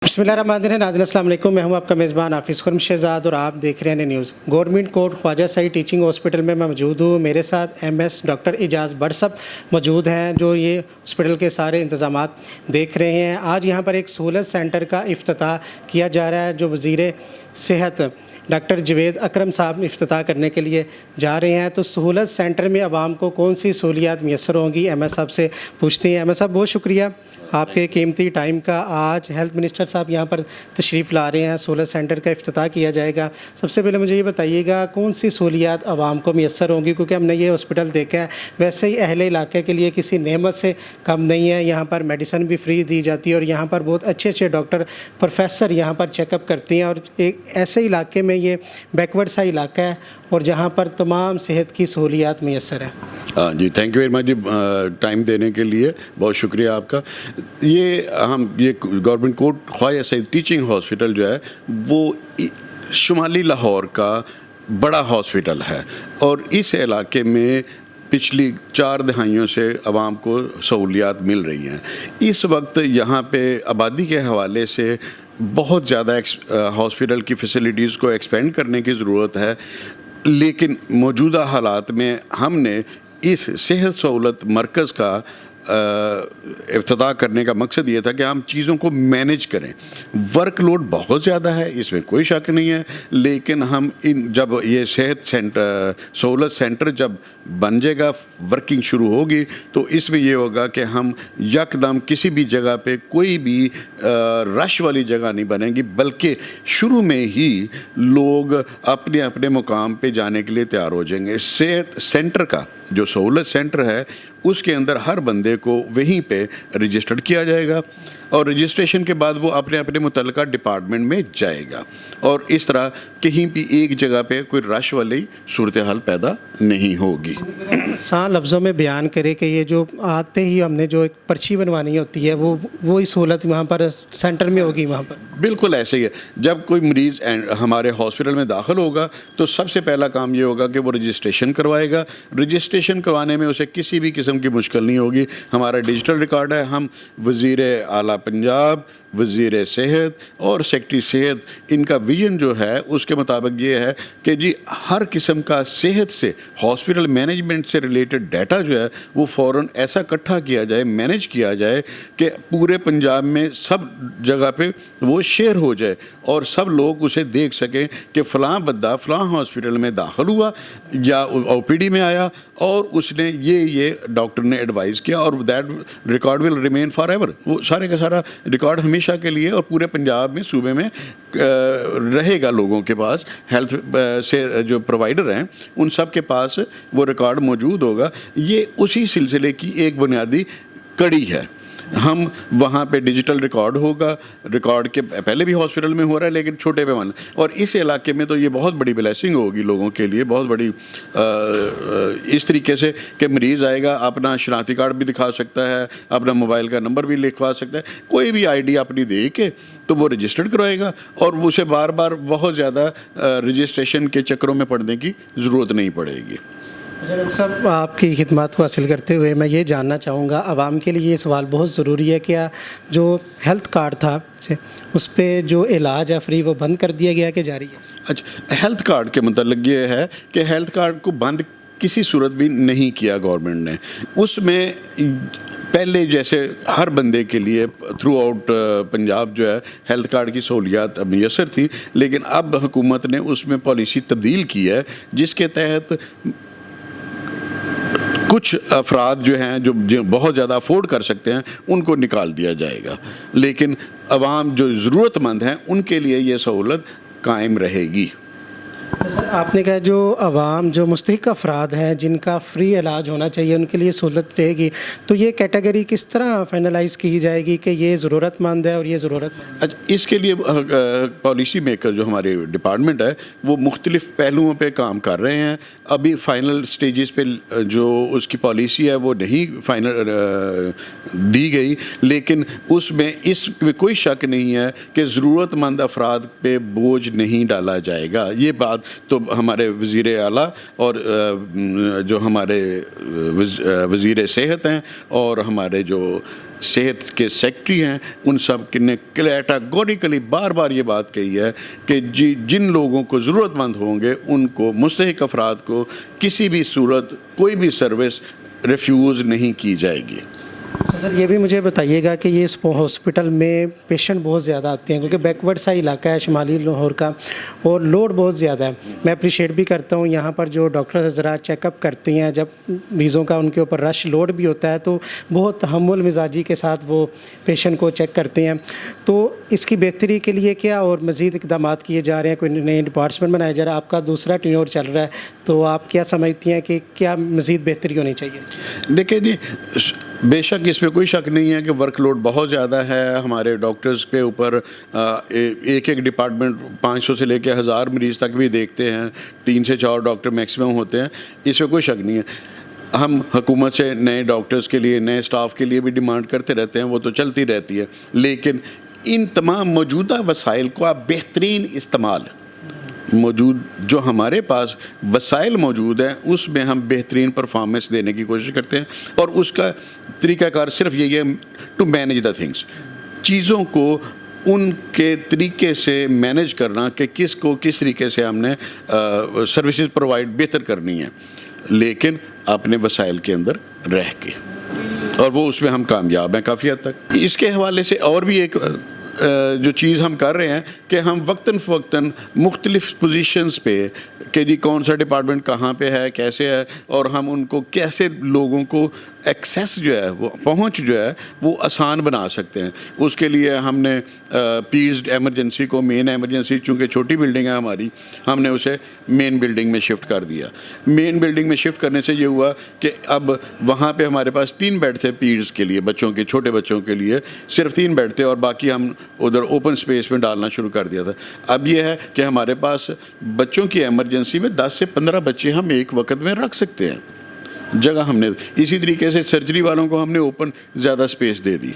बिस्मिल्लाहिर्रहमानिर्रहीम। नाज़रीन अस्सलाम वालेकुम। मैं हूं आपका मेज़बान हाफिज़ खुर्रम शहज़ाद और आप देख रहे हैं news. Government court Khawaja Saeed teaching hospital में मैं मौजूद हूं। मेरे साथ एमएस डॉक्टर एजाज़ भट्ट साहब मौजूद हैं जो ये हॉस्पिटल के सारे इंतज़ामात देख रहे हैं। आज यहां पर एक सहूलत सेंटर का इफ्तिताह किया जा रहा है जो वज़ीर सेहत डॉक्टर जावेद अकरम साहब इफ्तिताह करने के लिए जा रहे हैं। तो सहूलत सेंटर में आवाम को कौन सी सहूलियात मैसर होंगी, एमएस साहब से पूछते हैं। एमएस साहब बहुत शुक्रिया आपके कीमती टाइम का। आज हेल्थ मिनिस्टर साहब यहाँ पर तशरीफ़ ला रहे हैं, सहूलत सेंटर का इफ्तिताह किया जाएगा। सबसे पहले मुझे ये बताइएगा कौन सी सहूलियात आवाम को मैसर होंगी, क्योंकि हमने ये हॉस्पिटल देखा है वैसे ही अहले इलाके के लिए किसी नेमत से कम नहीं है। यहाँ पर मेडिसिन भी फ्री दी जाती है और यहाँ पर बहुत अच्छे अच्छे डॉक्टर प्रोफेसर यहाँ पर चेकअप करती हैं। और एक ऐसे इलाके में ये बैकवर्ड सा इलाका है और जहाँ पर तमाम सेहत की सहूलियात मैसर है। जी, थैंक यू वेरी मच जी, टाइम देने के लिए बहुत शुक्रिया आपका। ये government court Khawaja Saeed teaching hospital जो है वो शुमाली लाहौर का बड़ा हॉस्पिटल है और इस इलाके में पिछली 4 दहाइयों से आवाम को सहूलियात मिल रही हैं। इस वक्त यहाँ पे आबादी के हवाले से बहुत ज़्यादा हॉस्पिटल की फैसिलिटीज़ को एक्सपेंड करने की ज़रूरत है, लेकिन मौजूदा हालात में हमने इस सेहत सहूलत मरकज़ का इफ्तिताह करने का मकसद ये था कि हम चीज़ों को मैनेज करें। वर्कलोड बहुत ज़्यादा है, इसमें कोई शक नहीं है, लेकिन हम जब ये सेहत सेंटर सहूलत सेंटर जब बन जाएगा, वर्किंग शुरू होगी, तो इसमें ये होगा कि हम यकदम किसी भी जगह पे कोई भी रश वाली जगह नहीं बनेगी, बल्कि शुरू में ही लोग अपने अपने मुकाम पे जाने के लिए तैयार हो जाएंगे। सेहत सेंटर का जो सहूलत सेंटर है उसके अंदर हर बंदे को वहीं पे रजिस्टर्ड किया जाएगा और रजिस्ट्रेशन के बाद वो अपने अपने मुतल्लिका डिपार्टमेंट में जाएगा और इस तरह कहीं भी एक जगह पे कोई रश वाली सूरत हाल पैदा नहीं होगी। आसान लफ्ज़ों में बयान करें कि ये जो आते ही हमने जो एक पर्ची बनवानी होती है वो ही सहूलत वहाँ पर सेंटर में होगी। वहाँ पर बिल्कुल ऐसे ही है। जब कोई मरीज़ हमारे हॉस्पिटल में दाखिल होगा तो सबसे पहला काम ये होगा कि वो रजिस्ट्रेशन करवाएगा। रजिस्ट्रेशन करवाने में उसे किसी भी किस्म की मुश्किल नहीं होगी। हमारा डिजिटल रिकॉर्ड है। हम वज़ीर आला पंजाब, वज़ीर सेहत और सेक्रेटरी सेहत इनका विजन जो है उसके मुताबिक ये है कि जी हर किस्म का सेहत से हॉस्पिटल मैनेजमेंट से रिलेटेड डाटा जो है वो फ़ौरन ऐसा इकट्ठा किया जाए, मैनेज किया जाए कि पूरे पंजाब में सब जगह पे वो शेयर हो जाए और सब लोग उसे देख सकें कि फ़लाँ बंदा फ़लाँ हॉस्पिटल में दाखिल हुआ या ओपीडी में आया और उसने ये डॉक्टर ने एडवाइस किया और that record will remain for ever. वो सारे का सारा रिकॉर्ड हमेशा के लिए और पूरे पंजाब में सूबे में रहेगा। लोगों के पास हेल्थ से जो प्रोवाइडर हैं उन सब के पास वो रिकॉर्ड मौजूद होगा। ये उसी सिलसिले की एक बुनियादी कड़ी है। हम वहाँ पे डिजिटल रिकॉर्ड होगा, रिकॉर्ड के पहले भी हॉस्पिटल में हो रहा है लेकिन छोटे पैमाने, और इस इलाके में तो ये बहुत बड़ी ब्लेसिंग होगी लोगों के लिए, बहुत बड़ी इस तरीके से कि मरीज़ आएगा अपना शनाख्ती कार्ड भी दिखा सकता है, अपना मोबाइल का नंबर भी लिखवा सकता है, कोई भी आईडी अपनी दे के तो वो रजिस्टर्ड करवाएगा और उसे बार बार बहुत ज़्यादा रजिस्ट्रेशन के चक्करों में पड़ने की ज़रूरत नहीं पड़ेगी। डॉक्टर साहब, आपकी खिदमत को हासिल करते हुए मैं ये जानना चाहूँगा, आवाम के लिए ये सवाल बहुत ज़रूरी है, क्या जो हेल्थ कार्ड था उस पर जो इलाज है फ्री वो बंद कर दिया गया कि जारी है? अच्छा, हेल्थ कार्ड के मतलब ये है कि हेल्थ कार्ड को बंद किसी सूरत भी नहीं किया गवर्नमेंट ने। उसमें पहले जैसे हर बंदे के लिए थ्रू आउट पंजाब जो है हेल्थ कार्ड की सहूलियात मैसर थी, लेकिन अब हुकूमत ने उसमें पॉलिसी तब्दील की है जिसके तहत कुछ अफराद जो हैं जो बहुत ज़्यादा अफोर्ड कर सकते हैं उनको निकाल दिया जाएगा, लेकिन अवाम जो ज़रूरतमंद हैं उनके लिए ये सहूलत कायम रहेगी। सर, आपने कहा जो आवाम जो मुस्तहिक अफराद हैं जिनका फ्री इलाज होना चाहिए उनके लिए सहूलत रहेगी, तो ये कैटेगरी किस तरह फाइनलाइज की जाएगी कि ये ज़रूरतमंद है और ये ज़रूरतमंद? अच्छा, इसके लिए पॉलिसी मेकर जो हमारे डिपार्टमेंट है वो मुख्तलिफ़ पहलुओं पे काम कर रहे हैं। अभी फ़ाइनल स्टेजेस पे जो उसकी पॉलिसी है वो नहीं फाइनल दी गई, लेकिन इसमें कोई शक नहीं है कि ज़रूरतमंद अफराद पे बोझ नहीं डाला जाएगा। ये बात تو ہمارے وزیر اعلیٰ اور جو ہمارے وزیر صحت ہیں اور ہمارے جو صحت کے سیکٹری ہیں ان سب نے کیٹاگوریکلی بار بار یہ بات کہی ہے کہ جن لوگوں کو ضرورت مند ہوں گے ان کو مستحق افراد کو کسی بھی صورت کوئی بھی سروس ریفیوز نہیں کی جائے گی۔ سر یہ بھی مجھے بتائیے گا کہ یہ اس ہاسپٹل میں پیشنٹ بہت زیادہ آتے ہیں کیونکہ بیکورڈ سا علاقہ ہے شمالی لاہور کا اور لوڈ بہت زیادہ ہے۔ میں اپریشیٹ بھی کرتا ہوں یہاں پر جو ڈاکٹر حضرات چیک اپ کرتے ہیں، جب مریضوں کا ان کے اوپر رش لوڈ بھی ہوتا ہے تو بہت تحمل مزاجی کے ساتھ وہ پیشنٹ کو چیک کرتے ہیں۔ تو اس کی بہتری کے لیے کیا اور مزید اقدامات کیے جا رہے ہیں؟ کوئی نئے ڈپارٹمنٹ بنایا جا رہا ہے؟ آپ کا دوسرا ٹینیور چل رہا ہے تو آپ کیا سمجھتی ہیں کہ کیا مزید بہتری ہونی چاہیے؟ دیکھیں جی، بے شک اس میں کوئی شک نہیں ہے کہ ورک لوڈ بہت زیادہ ہے ہمارے ڈاکٹرز کے اوپر۔ ایک ڈپارٹمنٹ 500 سے لے کے 1000 مریض تک بھی دیکھتے ہیں، 3 سے 4 ڈاکٹر میکسیمم ہوتے ہیں، اس میں کوئی شک نہیں ہے۔ ہم حکومت سے نئے ڈاکٹرز کے لیے، نئے سٹاف کے لیے بھی ڈیمانڈ کرتے رہتے ہیں، وہ تو چلتی رہتی ہے، لیکن ان تمام موجودہ وسائل کو آپ بہترین استعمال موجود جو ہمارے پاس وسائل موجود ہیں اس میں ہم بہترین پرفارمنس دینے کی کوشش کرتے ہیں، اور اس کا طریقہ کار صرف یہی ہے ٹو مینیج دا تھنگس، چیزوں کو ان کے طریقے سے مینیج کرنا کہ کس کو کس طریقے سے ہم نے سروسز پرووائڈ بہتر کرنی ہے، لیکن اپنے وسائل کے اندر رہ کے، اور وہ اس میں ہم کامیاب ہیں کافی حد تک۔ اس کے حوالے سے اور بھی ایک جو چیز ہم کر رہے ہیں کہ ہم وقتاً فوقتاً مختلف پوزیشنز پہ کہ جی کون سا ڈپارٹمنٹ کہاں پہ ہے، کیسے ہے، اور ہم ان کو کیسے لوگوں کو ایکسیس جو ہے وہ پہنچ جو ہے وہ آسان بنا سکتے ہیں۔ اس کے لیے ہم نے پیزڈ ایمرجنسی کو، مین ایمرجنسی چونکہ چھوٹی بلڈنگ ہے ہماری، ہم نے اسے مین بلڈنگ میں شفٹ کر دیا۔ مین بلڈنگ میں شفٹ کرنے سے یہ ہوا کہ اب وہاں پہ ہمارے پاس 3 بیڈ تھے پیڈز کے لیے، بچوں کے، چھوٹے بچوں کے لیے صرف 3 بیڈ تھے، اور باقی ہم ادھر اوپن اسپیس میں ڈالنا شروع کر دیا تھا۔ اب یہ ہے کہ ہمارے پاس بچوں کی ایمرجنسی میں 10 سے 15 بچے ہم ایک وقت میں رکھ سکتے ہیں، جگہ ہم نے اسی طریقے سے سرجری والوں کو ہم نے اوپن زیادہ اسپیس دے دی،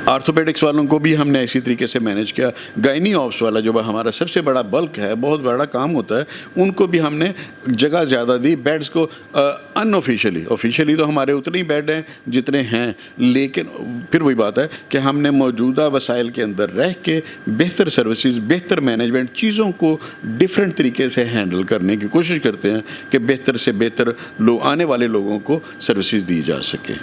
آرتھوپیڈکس والوں کو بھی ہم نے اسی طریقے سے مینیج کیا، گائنی آپس والا جو ہمارا سب سے بڑا بلک ہے، بہت بڑا کام ہوتا ہے، ان کو بھی ہم نے جگہ زیادہ دی۔ بیڈز کو ان آفیشیلی تو ہمارے اتنے ہی بیڈ ہیں جتنے ہیں، لیکن پھر وہی بات ہے کہ ہم نے موجودہ وسائل کے اندر رہ کے بہتر سروسز، بہتر مینجمنٹ، چیزوں کو ڈفرینٹ طریقے سے ہینڈل کرنے کی کوشش کرتے ہیں کہ بہتر سے بہتر آنے والے لوگوں کو سروسز دی جا سکے۔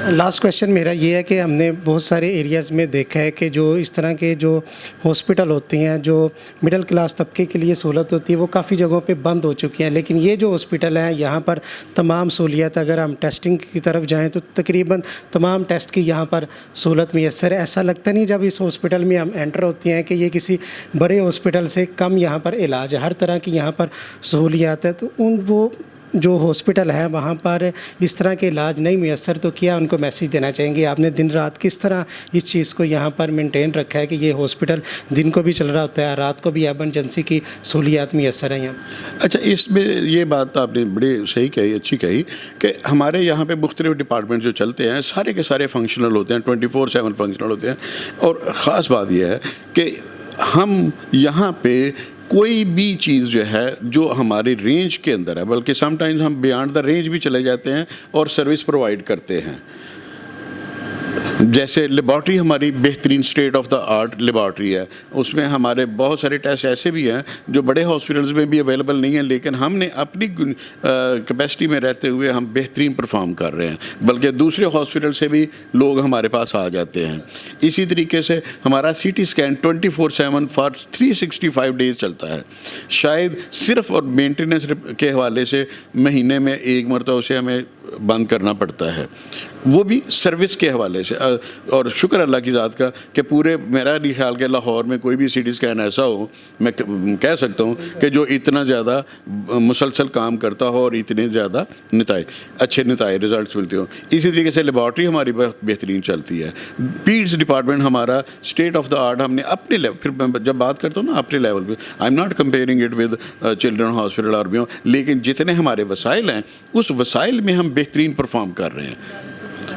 لاسٹ کویشچن میرا یہ ہے کہ ہم نے بہت سارے ایریاز میں دیکھا ہے کہ جو اس طرح کے جو ہاسپٹل ہوتے ہیں جو مڈل کلاس طبقے کے لیے سہولت ہوتی ہے وہ کافی جگہوں پہ بند ہو چکی ہیں، لیکن یہ جو ہاسپٹل ہیں یہاں پر تمام سہولیات، اگر ہم ٹیسٹنگ کی طرف جائیں تو تقریباً تمام ٹیسٹ کی یہاں پر سہولت میسر ہے۔ ایسا لگتا نہیں جب اس ہاسپٹل میں ہم انٹر ہوتے ہیں کہ یہ کسی بڑے ہاسپٹل سے کم یہاں پر علاج ہے، ہر طرح کی یہاں پر سہولیات ہے، تو وہ جو ہاسپٹل ہے وہاں پر اس طرح کے علاج نہیں میسر، تو کیا ان کو میسیج دینا چاہیں گے؟ آپ نے دن رات کس طرح اس چیز کو یہاں پر مینٹین رکھا ہے کہ یہ ہاسپٹل دن کو بھی چل رہا ہوتا ہے، رات کو بھی ایمرجنسی کی سہولیات میسر ہیں یہاں؟ اچھا، اس میں یہ بات آپ نے بڑی صحیح کہی، اچھی کہی کہ ہمارے یہاں پہ مختلف ڈپارٹمنٹ جو چلتے ہیں سارے کے سارے فنکشنل ہوتے ہیں، 24/7 فنکشنل ہوتے ہیں، اور خاص بات یہ ہے کہ ہم یہاں پہ کوئی بھی چیز جو ہے جو ہماری رینج کے اندر ہے، بلکہ سم ٹائمز ہم بیانڈ دا رینج بھی چلے جاتے ہیں اور سروس پرووائڈ کرتے ہیں۔ جیسے لیبارٹری ہماری بہترین state of the art laboratory ہے، اس میں ہمارے بہت سارے ٹیسٹ ایسے بھی ہیں جو بڑے ہاسپٹلز میں بھی اویلیبل نہیں ہیں، لیکن ہم نے اپنی کیپیسٹی میں رہتے ہوئے ہم بہترین پرفارم کر رہے ہیں، بلکہ دوسرے ہاسپٹل سے بھی لوگ ہمارے پاس آ جاتے ہیں۔ اسی طریقے سے ہمارا C T scan 24/7 for 365 days چلتا ہے، شاید صرف اور مینٹیننس کے حوالے سے مہینے میں 1 مرتبہ اسے ہمیں بند کرنا پڑتا ہے، وہ بھی سروس کے حوالے سے۔ اور شکر اللہ کی ذات کا کہ پورے میرا نہیں خیال کہ لاہور میں کوئی بھی سی ٹی اسکین ایسا ہو میں کہہ سکتا ہوں کہ جو اتنا زیادہ مسلسل کام کرتا ہو اور اتنے زیادہ اچھے نتائج ریزلٹس ملتے ہوں۔ اسی طریقے سے لیبارٹری ہماری بہت بہترین چلتی ہے، پیڈز ڈپارٹمنٹ ہمارا اسٹیٹ آف دا آرٹ، ہم نے اپنے لیول، پھر میں جب بات کرتا ہوں نا اپنے لیول پہ، I am not comparing it with children hospital اور بیوں، لیکن جتنے ہمارے وسائل ہیں اس وسائل میں ہم بہترین پرفارم کر رہے ہیں۔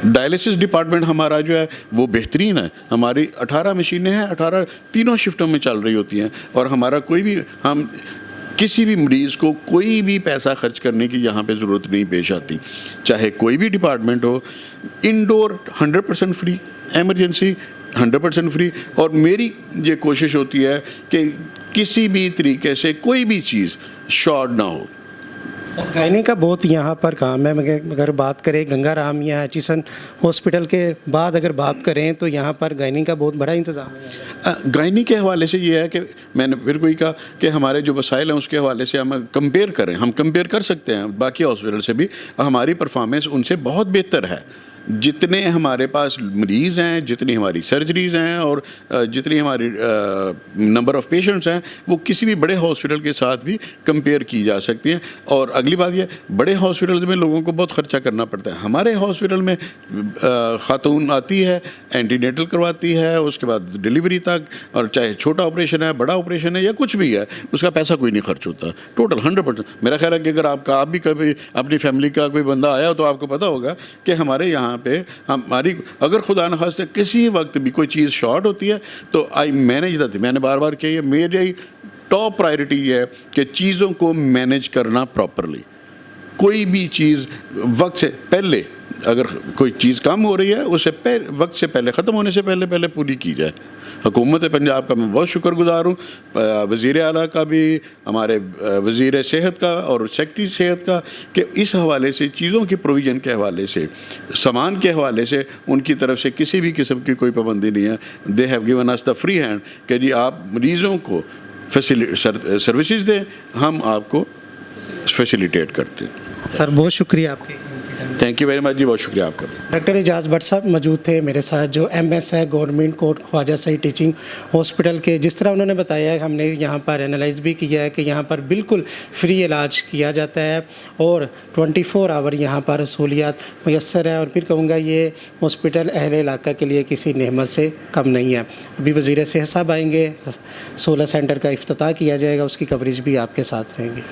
ڈائلسس ڈپارٹمنٹ ہمارا جو ہے وہ بہترین ہے، ہماری 18 مشینیں ہیں، 18 تینوں شفٹوں میں چل رہی ہوتی ہیں، اور ہمارا کوئی بھی ہم किसी भी मरीज़ को कोई भी पैसा खर्च करने की यहाँ पे ज़रूरत नहीं पेश आती, चाहे कोई भी डिपार्टमेंट हो। Indoor 100% free, emergency 100% free. और मेरी ये कोशिश होती है कि किसी भी तरीके से कोई भी चीज़ शॉर्ट ना हो। गायनी का बहुत यहाँ पर काम है। अगर बात करें गंगाराम या एचिसन हॉस्पिटल के बाद अगर बात करें तो यहाँ पर गायनी का बहुत बड़ा इंतज़ाम है। गायनी के हवाले से ये है कि मैंने फिर कोई कहा कि हमारे जो वसाइल हैं उसके हवाले से हम कंपेयर करें, हम कंपेयर कर सकते हैं बाकी हॉस्पिटल से भी। हमारी परफॉर्मेंस उनसे बहुत बेहतर है। जितने हमारे पास मरीज़ हैं, जितनी हमारी सर्जरीज़ हैं और जितनी हमारी नंबर ऑफ़ पेशेंट्स हैं, वो किसी भी बड़े हॉस्पिटल के साथ भी कंपेयर की जा सकती हैं। और अगली बात ये, बड़े हॉस्पिटल में लोगों को बहुत ख़र्चा करना पड़ता है। हमारे हॉस्पिटल में ख़ातून आती है, एंटीनेटल करवाती है, उसके बाद डिलीवरी तक, और चाहे छोटा ऑपरेशन है, बड़ा ऑपरेशन है या कुछ भी है, उसका पैसा कोई नहीं खर्च होता, टोटल 100%। मेरा ख्याल है कि अगर आप भी कभी अपनी फैमिली का कोई बंदा आया हो तो आपको पता होगा कि हमारे यहाँ पे हमारी अगर खुदा न खास्ते किसी वक्त भी कोई चीज़ शॉर्ट होती है तो आई मैनेज दैट। मैंने बार बार कही है, मेरी टॉप प्रायोरिटी ये है कि चीज़ों को मैनेज करना प्रॉपरली। कोई भी चीज़ वक्त से पहले, अगर कोई चीज़ कम हो रही है उसे वक्त से पहले, ख़त्म होने से पहले पूरी की जाए। हुकूमत पंजाब का मैं बहुत शुक्रगुजार हूँ, वज़ीर आला का भी, हमारे वज़ीर सेहत का और सेक्रेटरी सेहत का, कि इस हवाले से चीज़ों की प्रोविज़न के हवाले से, सामान के हवाले से उनकी तरफ से किसी भी किस्म की कोई पाबंदी नहीं है। They have given us the free hand कि जी आप मरीज़ों को सर्विसेज दें, हम आपको फैसिलिटेट करते हैं। सर बहुत शुक्रिया आपके। थैंक यू वेरी मच जी, बहुत शुक्रिया आपका। डॉक्टर एजाज भट्ट साहब मौजूद थे मेरे साथ, जो MS है government court Khawaja Saeed teaching hospital के। जिस तरह उन्होंने बताया है, हमने यहाँ पर एनालाइज भी किया है कि यहाँ पर बिल्कुल फ्री इलाज किया जाता है और 24 आवर यहाँ पर सहूलियात मैसर है। और फिर कहूँगा ये हॉस्पिटल अहले इलाका के लिए किसी नेमत से कम नहीं है। अभी वज़ीर सेहत साहब आएँगे, 16 सेंटर का इफ्तिताह किया जाएगा, उसकी कवरेज भी आपके साथ रहेंगी।